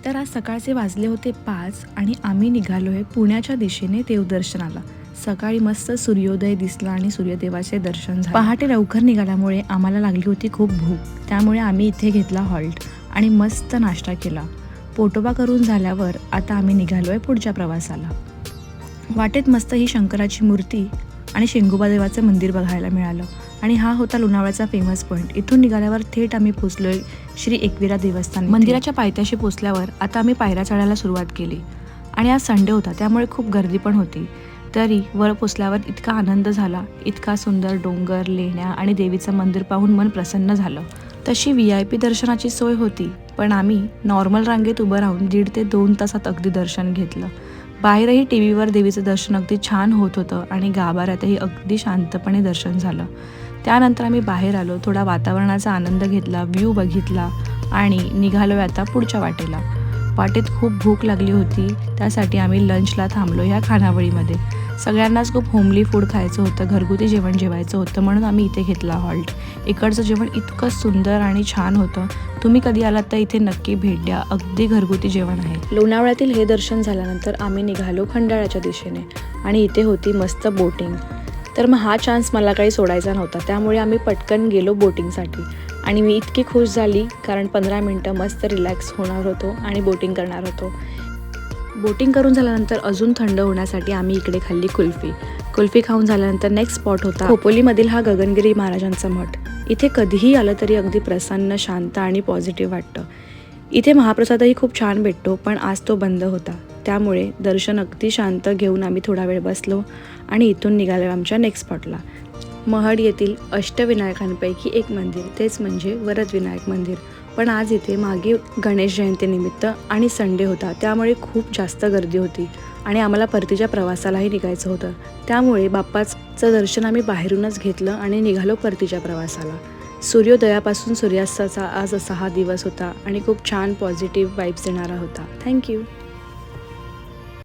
तर आज सकाळचे वाजले होते 5 आणि आम्ही निघालोय पुण्याच्या दिशेने देवदर्शनाला। सकाळी मस्त सूर्योदय दिसला आणि सूर्यदेवाचे दर्शन झाले। पहाटे लवकर निघाल्यामुळे आम्हाला लागली होती खूप भूक, त्यामुळे आम्ही इथे घेतला हॉल्ट आणि मस्त नाश्ता केला। पोटोबा करून झाल्यावर आता आम्ही निघालोय पुढच्या प्रवासाला। वाटेत मस्त ही शंकराची मूर्ती आणि शेंगोबा देवाचे मंदिर बघायला मिळालं आणि हा होता लोणावळ्याचा फेमस पॉईंट। इथून निघाल्यावर थेट आम्ही पोचलोय श्री एकविरा देवस्थान। मंदिराच्या पायथ्याशी पोचल्यावर आता आम्ही पायऱ्या चढायला सुरुवात केली आणि आज संडे होता, त्यामुळे खूप गर्दी पण होती। तरी वर पोचल्यावर इतका आनंद झाला, इतका सुंदर डोंगर, लेण्या आणि देवीचं मंदिर पाहून मन प्रसन्न झालं। तशी VIP दर्शनाची सोय होती, पण आम्ही नॉर्मल रांगेत उभं राहून 1.5 ते 2 तासात अगदी दर्शन घेतलं। बाहेरही टीव्हीवर देवीचं दर्शन अगदी छान होत होतं आणि गाभाऱ्यातही अगदी शांतपणे दर्शन झालं। त्यानंतर आम्ही बाहेर आलो, थोडा वातावरणाचा आनंद घेतला, व्ह्यू बघितला आणि निघालो आता पुढच्या वाटेला। वाटेत खूप भूक लागली होती, त्यासाठी आम्ही लंचला थांबलो ह्या खानावळीमध्ये। सगळ्यांनाच खूप होमली फूड खायचं होतं, घरगुती जेवण जेवायचं होतं, म्हणून आम्ही इथे घेतला हॉल्ट। इकडचं जेवण इतकं सुंदर आणि छान होतं, तुम्ही कधी आलात तर इथे नक्की भेट द्या, अगदी घरगुती जेवण आहे। लोणावळ्यातील हे दर्शन झाल्यानंतर आम्ही निघालो खंडाळ्याच्या दिशेने आणि इथे होती मस्त बोटिंग। तर मग हा चान्स मला काही सोडायचा नव्हता, त्यामुळे आम्ही पटकन गेलो बोटिंगसाठी आणि मी इतकी खुश झाली कारण 15 मिनटं मस्त रिलॅक्स होणार होतो आणि बोटिंग करणार होतो। बोटिंग करून झाल्यानंतर अजून थंड होण्यासाठी आम्ही इकडे खाल्ली कुल्फी। कुल्फी खाऊन झाल्यानंतर नेक्स्ट स्पॉट होता खोपोलीमधील हा गगनगिरी महाराजांचा मठ। इथे कधीही आलं तरी अगदी प्रसन्न, शांत आणि पॉझिटिव्ह वाटतं। इथे महाप्रसादही खूप छान भेटतो, पण आज तो बंद होता, त्यामुळे दर्शन अगदी शांत घेऊन आम्ही थोडा वेळ बसलो आणि इथून निघालो आमच्या नेक्स्ट स्पॉटला। महड येथील अष्टविनायकांपैकी एक मंदिर, तेच म्हणजे वरदविनायक मंदिर। पण आज इथे मागे गणेश जयंतीनिमित्त आणि संडे होता, त्यामुळे खूप जास्त गर्दी होती आणि आम्हाला परतीच्या प्रवासालाही निघायचं होतं, त्यामुळे बाप्पाचं दर्शन आम्ही बाहेरूनच घेतलं आणि निघालो परतीच्या प्रवासाला। सूर्योदयापासून सूर्यास्ताचा आज असा हा दिवस होता आणि खूप छान पॉझिटिव्ह वाईब्स देणारा होता। थँक्यू।